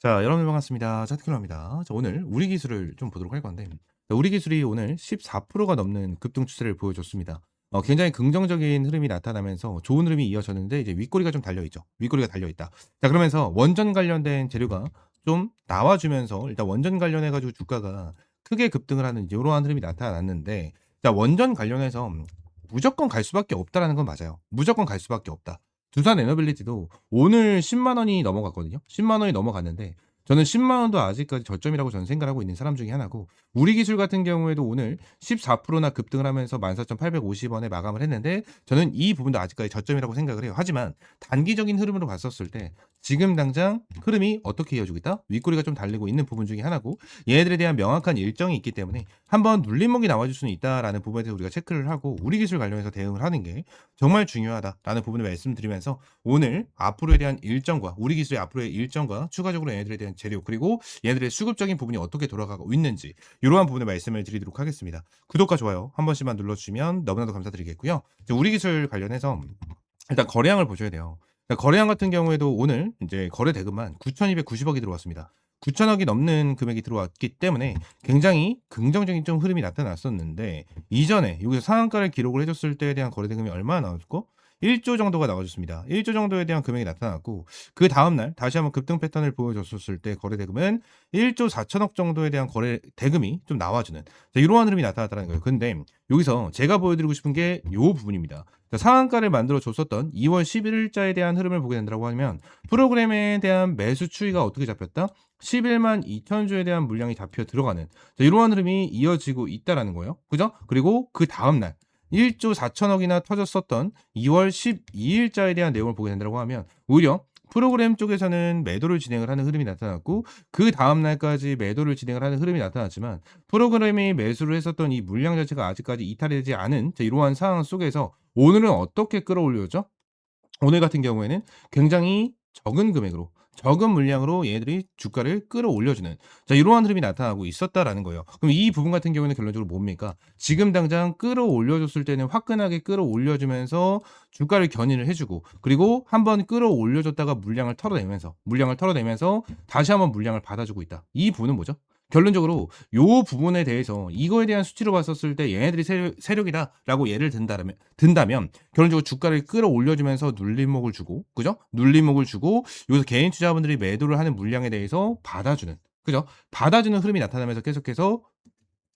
자, 여러분 반갑습니다. 차트킬러입니다. 자, 오늘 우리 기술을 좀 보도록 할 건데, 우리 기술이 오늘 14%가 넘는 급등 추세를 보여줬습니다. 굉장히 긍정적인 흐름이 나타나면서 좋은 흐름이 이어졌는데, 이제 윗꼬리가 좀 달려있죠. 윗꼬리가 달려있다. 자, 그러면서 원전 관련된 재료가 좀 나와주면서, 일단 원전 관련해가지고 주가가 크게 급등을 하는 이러한 흐름이 나타났는데, 자, 원전 관련해서 무조건 갈 수밖에 없다라는 건 맞아요. 무조건 갈 수밖에 없다. 두산 에너빌리티도 오늘 10만 원이 넘어갔거든요. 10만 원이 넘어갔는데 저는 10만 원도 아직까지 저점이라고 저는 생각을 하고 있는 사람 중에 하나고, 우리 기술 같은 경우에도 오늘 14%나 급등을 하면서 14,850원에 마감을 했는데 저는 이 부분도 아직까지 저점이라고 생각을 해요. 하지만 단기적인 흐름으로 봤었을 때 지금 당장 흐름이 어떻게 이어지고 있다? 윗꼬리가 좀 달리고 있는 부분 중에 하나고, 얘네들에 대한 명확한 일정이 있기 때문에 한번 눌림목이 나와줄 수는 있다라는 부분에 대해서 우리가 체크를 하고 우리 기술 관련해서 대응을 하는 게 정말 중요하다라는 부분을 말씀드리면서, 오늘 앞으로에 대한 일정과 우리 기술의 앞으로의 일정과 추가적으로 얘네들에 대한 재료, 그리고 얘네들의 수급적인 부분이 어떻게 돌아가고 있는지 이러한 부분을 말씀을 드리도록 하겠습니다. 구독과 좋아요 한 번씩만 눌러주시면 너무나도 감사드리겠고요. 이제 우리 기술 관련해서 일단 거래량을 보셔야 돼요. 거래량 같은 경우에도 오늘 이제 거래 대금만 9,290억이 들어왔습니다. 9천억이 넘는 금액이 들어왔기 때문에 굉장히 긍정적인 좀 흐름이 나타났었는데, 이전에 여기서 상한가를 기록을 해줬을 때에 대한 거래 대금이 얼마나 나왔고, 1조 정도가 나와줬습니다. 1조 정도에 대한 금액이 나타났고, 그 다음날 다시 한번 급등 패턴을 보여줬을 때 거래 대금은 1조 4천억 정도에 대한 거래 대금이 좀 나와주는, 자, 이러한 흐름이 나타났다는 거예요. 근데 여기서 제가 보여드리고 싶은 게 이 부분입니다. 상한가를 만들어 줬었던 2월 11일자에 대한 흐름을 보게 된다고 하면, 프로그램에 대한 매수 추이가 어떻게 잡혔다? 11만 2천 주에 대한 물량이 잡혀 들어가는, 자, 이러한 흐름이 이어지고 있다라는 거예요. 그죠? 그리고 그 다음 날 1조 4천억이나 터졌었던 2월 12일자에 대한 내용을 보게 된다고 하면, 오히려 프로그램 쪽에서는 매도를 진행을 하는 흐름이 나타났고, 그 다음 날까지 매도를 진행을 하는 흐름이 나타났지만, 프로그램이 매수를 했었던 이 물량 자체가 아직까지 이탈되지 않은, 자, 이러한 상황 속에서 오늘은 어떻게 끌어올렸죠? 오늘 같은 경우에는 굉장히 적은 금액으로, 적은 물량으로 얘네들이 주가를 끌어올려주는, 자, 이러한 흐름이 나타나고 있었다라는 거예요. 그럼 이 부분 같은 경우에는 결론적으로 뭡니까? 지금 당장 끌어올려줬을 때는 화끈하게 끌어올려주면서 주가를 견인을 해주고, 그리고 한번 끌어올려줬다가 물량을 털어내면서 다시 한번 물량을 받아주고 있다. 이 부분은 뭐죠? 결론적으로 요 부분에 대해서 이거에 대한 수치로 봤었을 때 얘네들이 세력이다라고 예를 든다면 결론적으로 주가를 끌어올려주면서 눌림목을 주고, 그죠? 눌림목을 주고 여기서 개인 투자분들이 매도를 하는 물량에 대해서 받아주는, 그죠? 받아주는 흐름이 나타나면서 계속해서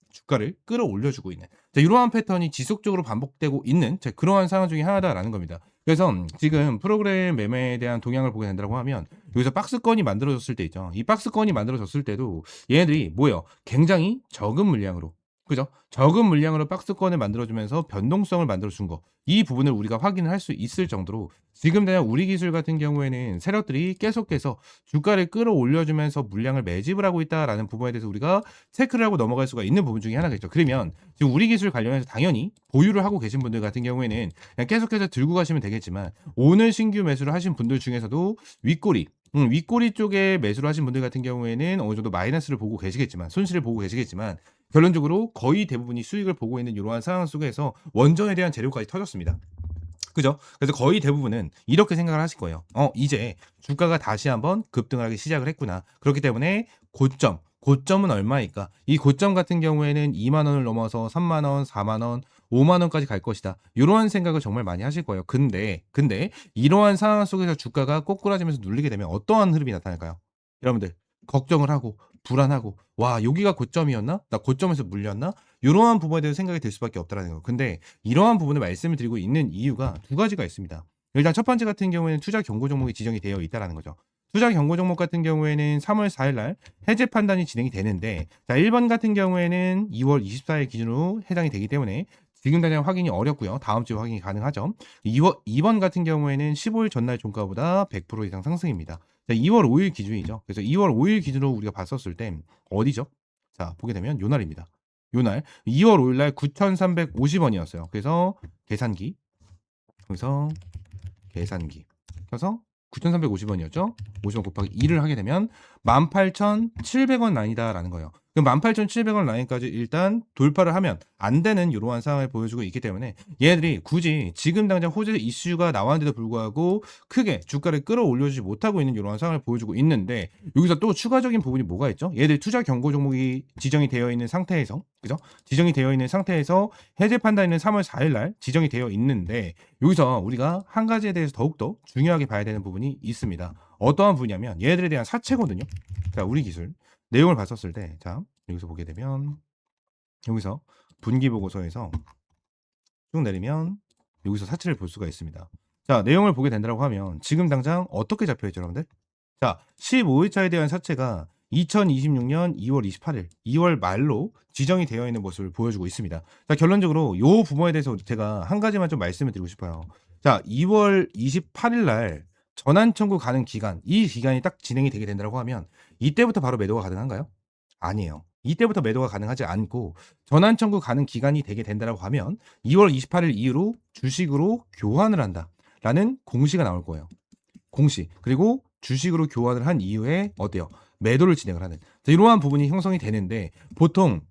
주가를 끌어올려주고 있는, 자, 이러한 패턴이 지속적으로 반복되고 있는, 자, 그러한 상황 중에 하나다라는 겁니다. 그래서 지금 프로그램 매매에 대한 동향을 보게 된다고 하면, 여기서 박스권이 만들어졌을 때 있죠. 이 박스권이 만들어졌을 때도 얘네들이 뭐예요? 굉장히 적은 물량으로, 그죠? 적은 물량으로 박스권을 만들어주면서 변동성을 만들어준 거, 이 부분을 우리가 확인을 할 수 있을 정도로 지금 대한 우리 기술 같은 경우에는 세력들이 계속해서 주가를 끌어올려주면서 물량을 매집을 하고 있다라는 부분에 대해서 우리가 체크를 하고 넘어갈 수가 있는 부분 중에 하나겠죠. 그러면 지금 우리 기술 관련해서 당연히 보유를 하고 계신 분들 같은 경우에는 그냥 계속해서 들고 가시면 되겠지만, 오늘 신규 매수를 하신 분들 중에서도 윗꼬리 쪽에 매수를 하신 분들 같은 경우에는 어느 정도 마이너스를 보고 계시겠지만, 손실을 보고 계시겠지만, 결론적으로 거의 대부분이 수익을 보고 있는 이러한 상황 속에서 원전에 대한 재료까지 터졌습니다. 그죠? 그래서 거의 대부분은 이렇게 생각을 하실 거예요. 이제 주가가 다시 한번 급등을 하기 시작을 했구나. 그렇기 때문에 고점은 얼마일까? 이 고점 같은 경우에는 2만 원을 넘어서 3만 원, 4만 원, 5만 원까지 갈 것이다. 이러한 생각을 정말 많이 하실 거예요. 근데 이러한 상황 속에서 주가가 꼬꾸라지면서 눌리게 되면 어떠한 흐름이 나타날까요? 여러분들 걱정을 하고 불안하고, 와, 여기가 고점이었나? 나 고점에서 물렸나? 이러한 부분에 대해서 생각이 들 수밖에 없다라는 거예요. 근데 이러한 부분을 말씀을 드리고 있는 이유가 두 가지가 있습니다. 일단 첫 번째 같은 경우에는 투자 경고 종목이 지정이 되어 있다라는 거죠. 투자 경고 종목 같은 경우에는 3월 4일 날 해제 판단이 진행이 되는데, 자, 1번 같은 경우에는 2월 24일 기준으로 해당이 되기 때문에 지금 당장 확인이 어렵고요. 다음 주에 확인이 가능하죠. 2번 같은 경우에는 15일 전날 종가보다 100% 이상 상승입니다. 자, 2월 5일 기준이죠. 그래서 2월 5일 기준으로 우리가 봤었을 때 어디죠? 자, 보게 되면 요 날입니다. 요 날 2월 5일 날 9,350원이었어요. 그래서 계산기, 그래서 계산기 켜서 9,350원이었죠. 50원 곱하기 2를 하게 되면 18,700원 라인이다라는 거예요. 그 18,700원 라인까지 일단 돌파를 하면 안 되는 이러한 상황을 보여주고 있기 때문에 얘네들이 굳이 지금 당장 호재 이슈가 나왔는데도 불구하고 크게 주가를 끌어올려주지 못하고 있는 이러한 상황을 보여주고 있는데 여기서 또 추가적인 부분이 뭐가 있죠? 얘들 투자 경고 종목이 지정이 되어 있는 상태에서 그죠? 지정이 되어 있는 상태에서 해제 판단은 3월 4일 날 지정이 되어 있는데 여기서 우리가 한 가지에 대해서 더욱더 중요하게 봐야 되는 부분이 있습니다. 어떠한 부분이냐면 얘들에 대한 사채거든요. 자, 우리 기술 내용을 봤었을 때, 자, 여기서 보게 되면 여기서 분기 보고서에서 쭉 내리면 여기서 사채를 볼 수가 있습니다. 자, 내용을 보게 된다고 하면 지금 당장 어떻게 잡혀 있죠, 여러분들? 자, 15일차에 대한 사채가 2026년 2월 28일, 2월 말로 지정이 되어 있는 모습을 보여주고 있습니다. 자, 결론적으로 요 부분에 대해서 제가 한 가지만 좀 말씀을 드리고 싶어요. 자, 2월 28일 날 전환 청구 가능 기간, 이 기간이 딱 진행이 되게 된다고 하면 이때부터 바로 매도가 가능한가요? 아니에요. 이때부터 매도가 가능하지 않고 전환 청구 가능 기간이 되게 된다고 하면 2월 28일 이후로 주식으로 교환을 한다라는 공시가 나올 거예요. 공시. 그리고 주식으로 교환을 한 이후에 어때요? 매도를 진행을 하는. 자, 이러한 부분이 형성이 되는데 보통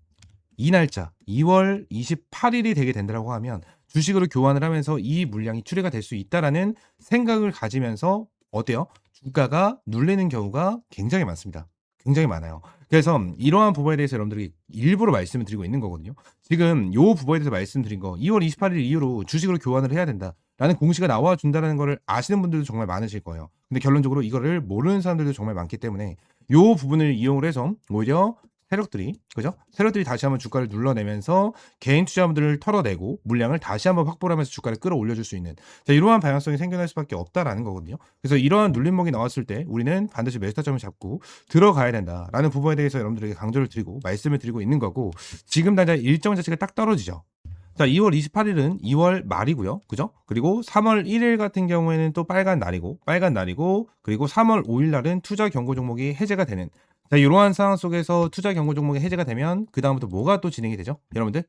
이 날짜 2월 28일이 되게 된다고 하면 주식으로 교환을 하면서 이 물량이 출회가 될 수 있다라는 생각을 가지면서 어때요? 주가가 눌리는 경우가 굉장히 많습니다. 굉장히 많아요. 그래서 이러한 부분에 대해서 여러분들이 일부러 말씀을 드리고 있는 거거든요. 지금 요 부분에 대해서 말씀드린 거 2월 28일 이후로 주식으로 교환을 해야 된다라는 공시가 나와 준다는 거를 아시는 분들도 정말 많으실 거예요. 근데 결론적으로 이거를 모르는 사람들도 정말 많기 때문에 요 부분을 이용을 해서 오히려 세력들이 그죠? 세력들이 다시 한번 주가를 눌러내면서 개인 투자분들을 털어내고 물량을 다시 한번 확보를 하면서 주가를 끌어올려줄 수 있는 자, 이러한 방향성이 생겨날 수밖에 없다라는 거거든요. 그래서 이러한 눌림목이 나왔을 때 우리는 반드시 매수 타점을 잡고 들어가야 된다라는 부분에 대해서 여러분들에게 강조를 드리고 말씀을 드리고 있는 거고 지금 당장 일정 자체가 딱 떨어지죠. 자, 2월 28일은 2월 말이고요. 그죠? 그리고 3월 1일 같은 경우에는 또 빨간 날이고 그리고 3월 5일 날은 투자 경고 종목이 해제가 되는 자, 이러한 상황 속에서 투자 경고 종목이 해제가 되면 그다음부터 뭐가 또 진행이 되죠? 여러분들?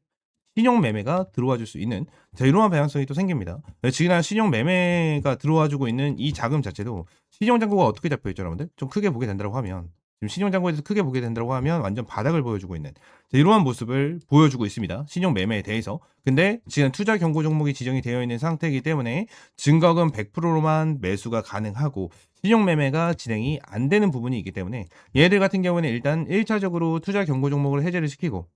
신용 매매가 들어와 줄 수 있는 자, 이러한 방향성이 또 생깁니다. 지금 신용 매매가 들어와 주고 있는 이 자금 자체도 신용 잔고가 어떻게 잡혀 있죠, 여러분들? 좀 크게 보게 된다고 하면 지금 신용 잔고에서 크게 보게 된다고 하면 완전 바닥을 보여주고 있는 자, 이러한 모습을 보여주고 있습니다. 신용 매매에 대해서. 근데 지금 투자 경고 종목이 지정이 되어 있는 상태이기 때문에 증거금 100%로만 매수가 가능하고 신용 매매가 진행이 안 되는 부분이 있기 때문에 얘들 같은 경우는 일단 1차적으로 투자 경고 종목을 해제를 시키고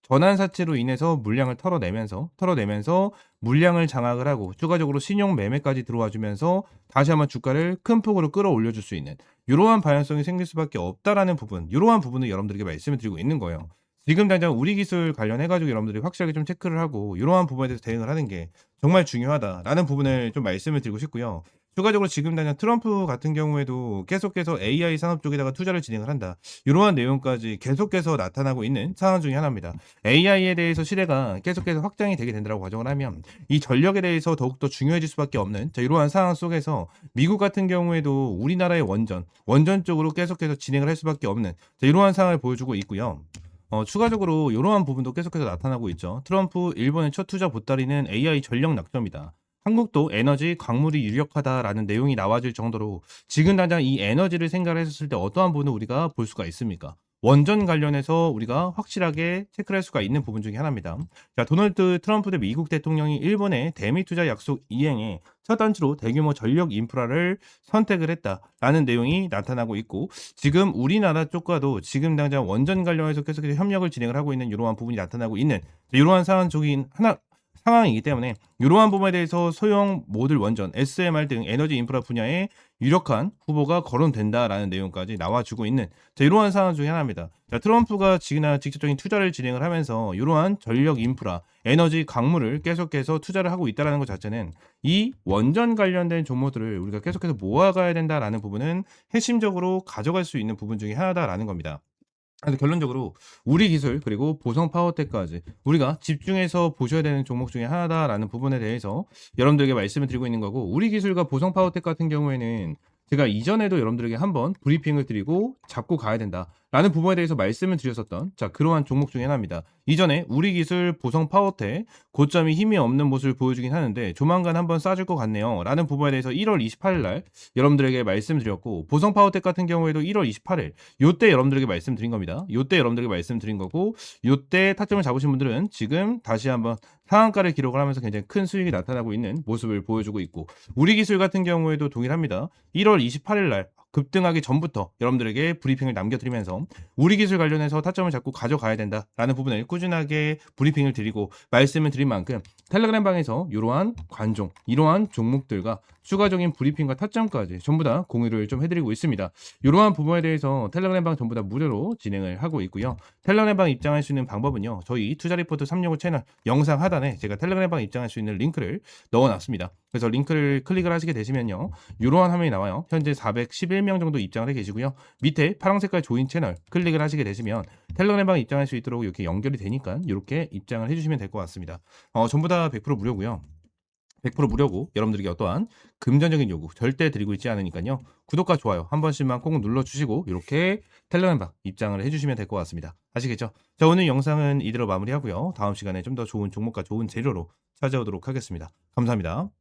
전환 사채로 인해서 물량을 털어내면서 물량을 장악을 하고 추가적으로 신용 매매까지 들어와 주면서 다시 한번 주가를 큰 폭으로 끌어올려 줄 수 있는 이러한 방향성이 생길 수밖에 없다라는 부분, 이러한 부분을 여러분들에게 말씀을 드리고 있는 거예요. 지금 당장 우리 기술 관련해 가지고 여러분들이 확실하게 좀 체크를 하고 이러한 부분에 대해서 대응을 하는 게 정말 중요하다라는 부분을 좀 말씀을 드리고 싶고요. 추가적으로 지금 당장 트럼프 같은 경우에도 계속해서 AI 산업 쪽에다가 투자를 진행을 한다. 이러한 내용까지 계속해서 나타나고 있는 상황 중에 하나입니다. AI에 대해서 시대가 계속해서 확장이 되게 된다고 가정을 하면 이 전력에 대해서 더욱더 중요해질 수밖에 없는 자, 이러한 상황 속에서 미국 같은 경우에도 우리나라의 원전 쪽으로 계속해서 진행을 할 수밖에 없는 자, 이러한 상황을 보여주고 있고요. 추가적으로 이러한 부분도 계속해서 나타나고 있죠. 트럼프 일본의 첫 투자 보따리는 AI 전력 낙점이다. 한국도 에너지 광물이 유력하다라는 내용이 나와질 정도로 지금 당장 이 에너지를 생각을 했을 때 어떠한 부분을 우리가 볼 수가 있습니까? 원전 관련해서 우리가 확실하게 체크를 할 수가 있는 부분 중에 하나입니다. 자, 도널드 트럼프 대 미국 대통령이 일본의 대미 투자 약속 이행에 첫 단추로 대규모 전력 인프라를 선택을 했다라는 내용이 나타나고 있고 지금 우리나라 쪽과도 지금 당장 원전 관련해서 계속해서 협력을 진행을 하고 있는 이러한 부분이 나타나고 있는 이러한 상황 중인 상황이기 때문에 이러한 부분에 대해서 소형 모듈 원전, SMR 등 에너지 인프라 분야에 유력한 후보가 거론된다라는 내용까지 나와주고 있는 자, 이러한 상황 중에 하나입니다. 자, 트럼프가 지금이나 직접적인 투자를 진행을 하면서 이러한 전력 인프라, 에너지 광물을 계속해서 투자를 하고 있다는 것 자체는 이 원전 관련된 종목들을 우리가 계속해서 모아가야 된다라는 부분은 핵심적으로 가져갈 수 있는 부분 중에 하나다라는 겁니다. 그래서 결론적으로 우리 기술 그리고 보성 파워텍까지 우리가 집중해서 보셔야 되는 종목 중에 하나다라는 부분에 대해서 여러분들에게 말씀을 드리고 있는 거고 우리 기술과 보성 파워텍 같은 경우에는 제가 이전에도 여러분들에게 한번 브리핑을 드리고 잡고 가야 된다라는 라는 부분에 대해서 말씀을 드렸었던 그러한 종목 중에 하나입니다. 이전에 우리기술, 보성 파워텍 고점이 힘이 없는 모습을 보여주긴 하는데 조만간 한번 싸줄 것 같네요. 라는 부분에 대해서 1월 28일 날 여러분들에게 말씀드렸고, 보성 파워텍 같은 경우에도 1월 28일 요때 여러분들에게 말씀드린 겁니다. 요때 여러분들에게 말씀드린 거고, 요때 타점을 잡으신 분들은 지금 다시 한번 상한가를 기록을 하면서 굉장히 큰 수익이 나타나고 있는 모습을 보여주고 있고, 우리기술 같은 경우에도 동일합니다. 1월 28일 날 급등하기 전부터 여러분들에게 브리핑을 남겨드리면서 우리기술 관련해서 타점을 잡고 가져가야 된다라는 부분을 꾸준하게 브리핑을 드리고 말씀을 드린 만큼, 텔레그램 방에서 이러한 관종, 이러한 종목들과 추가적인 브리핑과 타점까지 전부 다 공유를 좀 해드리고 있습니다. 이러한 부분에 대해서 텔레그램 방 전부 다 무료로 진행을 하고 있고요. 텔레그램 방 입장할 수 있는 방법은요, 저희 투자리포트 365 채널 영상 하단에 제가 텔레그램 방 입장할 수 있는 링크를 넣어놨습니다. 그래서 링크를 클릭을 하시게 되시면요, 이러한 화면이 나와요. 현재 411명 정도 입장을 해 계시고요. 밑에 파란 색깔 조인 채널 클릭을 하시게 되시면 텔레그램 방 입장할 수 있도록 이렇게 연결이 되니까 이렇게 입장을 해주시면 될 것 같습니다. 전부 다 100% 무료고요. 100% 무료고 여러분들에게 어떠한 금전적인 요구 절대 드리고 있지 않으니까요. 구독과 좋아요 한 번씩만 꼭 눌러주시고 이렇게 텔레그램 방 입장을 해주시면 될 것 같습니다. 아시겠죠? 자, 오늘 영상은 이대로 마무리하고요. 다음 시간에 좀 더 좋은 종목과 좋은 재료로 찾아오도록 하겠습니다. 감사합니다.